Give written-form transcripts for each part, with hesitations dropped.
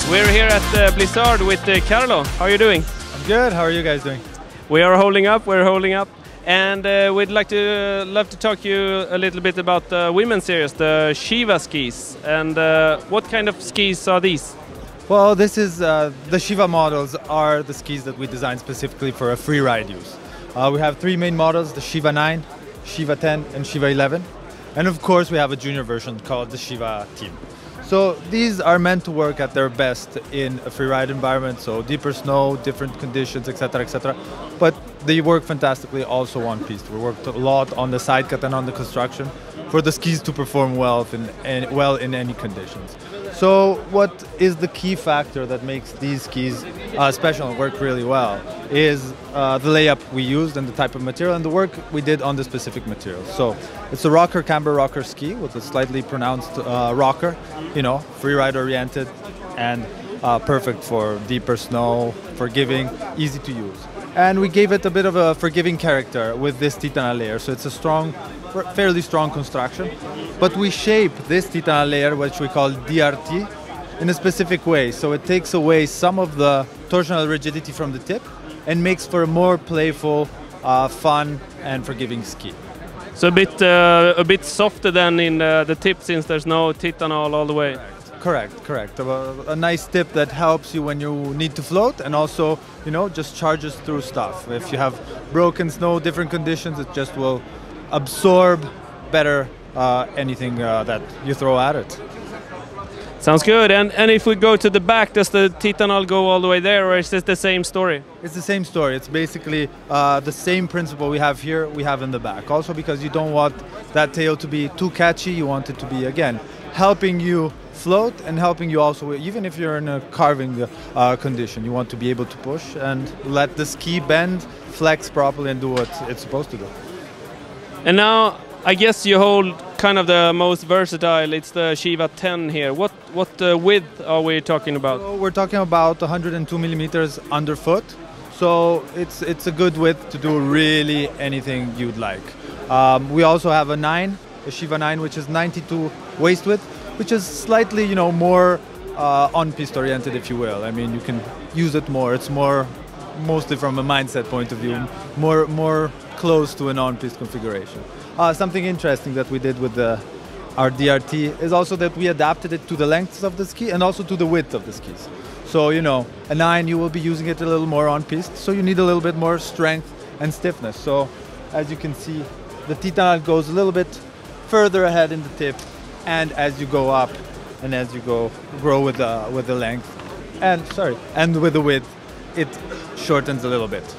We're here at Blizzard with Carlo. How are you doing? I'm good. How are you guys doing? We are holding up. We're holding up, and we'd love to talk to you a little bit about the women's series, the Sheeva skis, and what kind of skis are these? Well, this is the Sheeva models are the skis that we designed specifically for a free ride use. We have three main models: the Sheeva 9, Sheeva 10, and Sheeva 11, and of course we have a junior version called the Sheeva Team. So these are meant to work at their best in a free ride environment, so deeper snow, different conditions, etc., etc. But they work fantastically also on piste. We worked a lot on the Sidecut and on the construction for the skis to perform well in any conditions. So what is the key factor that makes these skis special and work really well is the layup we used and the type of material and the work we did on the specific material. So it's a rocker camber rocker ski with a slightly pronounced rocker, you know, free ride oriented and perfect for deeper snow, forgiving, easy to use. And we gave it a bit of a forgiving character with this Titanal layer. So it's a strong, fairly strong construction. But we shape this Titanal layer, which we call DRT, in a specific way. So it takes away some of the torsional rigidity from the tip and makes for a more playful, fun and forgiving ski. So a bit softer than in the tip, since there's no Titanal all the way. Correct. A nice tip that helps you when you need to float, and also, you know, just charges through stuff. If you have broken snow, different conditions, it just will absorb better anything that you throw at it. Sounds good. And if we go to the back, does the Titanal go all the way there, or is this the same story? It's the same story. It's basically the same principle we have here, we have in the back. Also because you don't want that tail to be too catchy, you want it to be, again, helping you float and helping you also, even if you're in a carving condition, you want to be able to push and let the ski bend, flex properly and do what it's supposed to do. And now, I guess you hold kind of the most versatile, it's the Sheeva 10 here. What width are we talking about? So we're talking about 102 millimeters underfoot. So it's a good width to do really anything you'd like. We also have a 9, a Sheeva 9, which is 92 waist width, which is slightly, you know, more on-piste oriented, if you will. I mean, you can use it more. It's more, mostly from a mindset point of view, more close to an on-piste configuration. Something interesting that we did with our DRT is also that we adapted it to the lengths of the ski and also to the width of the skis. So, you know, a 9, you will be using it a little more on-piste, so you need a little bit more strength and stiffness. So, as you can see, the Titanal goes a little bit further ahead in the tip, and as you go up and as you grow with the length and with the width, it shortens a little bit.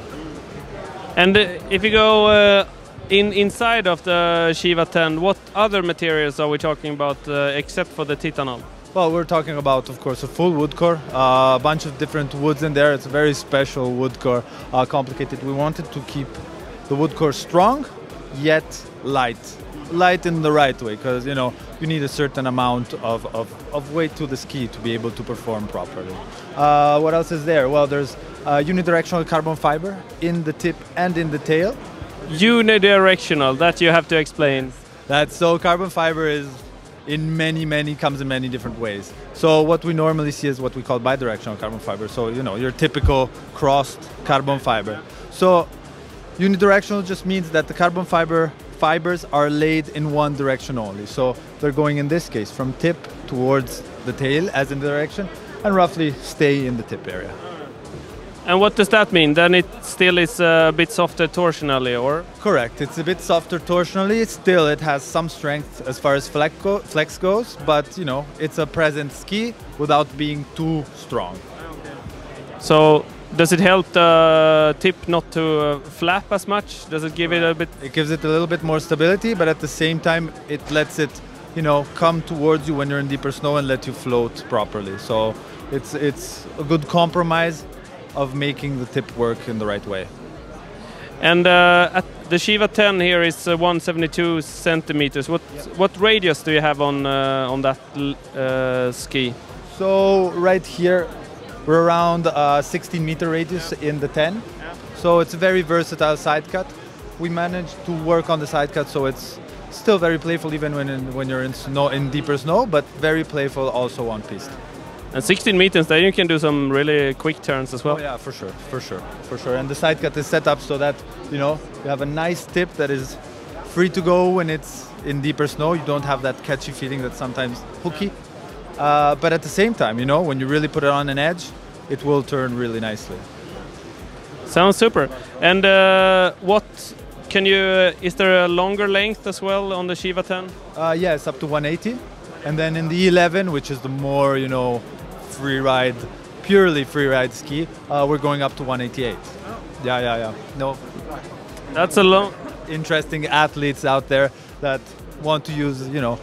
And if you go inside of the Sheeva 10, what other materials are we talking about except for the Titanal? Well, we're talking about, of course, a full wood core, a bunch of different woods in there. It's a very special wood core, complicated. We wanted to keep the wood core strong yet light in the right way, because, you know, you need a certain amount of weight to the ski to be able to perform properly. What else is there? Well, there's unidirectional carbon fiber in the tip and in the tail. Unidirectional, that you have to explain. That's so carbon fiber is comes in many different ways. So what we normally see is what we call bidirectional carbon fiber. So, you know, your typical crossed carbon fiber. So unidirectional just means that the carbon fibers are laid in one direction only. So they're going, in this case, from tip towards the tail as in the direction, and roughly stay in the tip area. And what does that mean? Then it still is a bit softer torsionally, or? Correct. It's a bit softer torsionally. Still, it has some strength as far as flex goes, but, you know, it's a present ski without being too strong. Okay. So does it help the tip not to flap as much? Does it give it a bit? It gives it a little bit more stability, but at the same time, it lets it, you know, come towards you when you're in deeper snow and let you float properly. So it's a good compromise of making the tip work in the right way. And at the Sheeva 10 here is 172 centimeters. What radius do you have on that ski? So right here we're around 16-meter radius in the 10. Yeah. So it's a very versatile side cut. We managed to work on the side cut, so it's still very playful even when you're in deeper snow, but very playful also on piste. And 16 meters, then you can do some really quick turns as well. Oh yeah, for sure, for sure, for sure. And the Sidecut is set up so that, you know, you have a nice tip that is free to go when it's in deeper snow. You don't have that catchy feeling that's sometimes hooky. But at the same time, you know, when you really put it on an edge, it will turn really nicely. Sounds super. And what can you? Is there a longer length as well on the Sheeva 10? Yes, up to 180. And then in the 11, which is the more, you know, freeride, purely freeride ski, we're going up to 188. Yeah. No, that's a long. Interesting athletes out there that want to use, you know,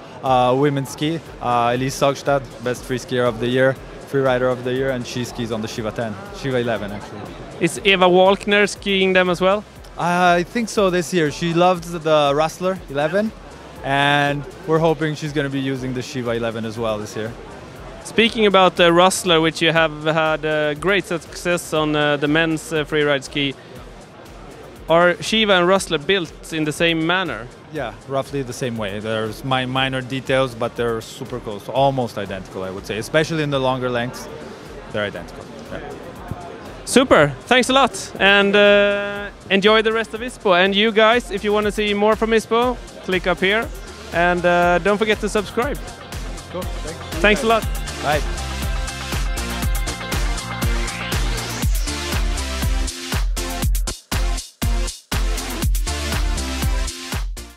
women's ski. Elise Saugstad, best free skier of the year, freerider of the year, and she skis on the Sheeva 10, Sheeva 11 actually. Is Eva Walkner skiing them as well? I think so this year. She loves the Rustler 11, and we're hoping she's going to be using the Sheeva 11 as well this year. Speaking about the Rustler, which you have had great success on the men's freeride ski, are Sheeva and Rustler built in the same manner? Yeah, roughly the same way. There's minor details, but they're super close, almost identical, I would say. Especially in the longer lengths, they're identical. Yeah. Super, thanks a lot, and enjoy the rest of Ispo. And you guys, if you want to see more from Ispo, click up here, and don't forget to subscribe. Cool. Thanks a lot. Bye.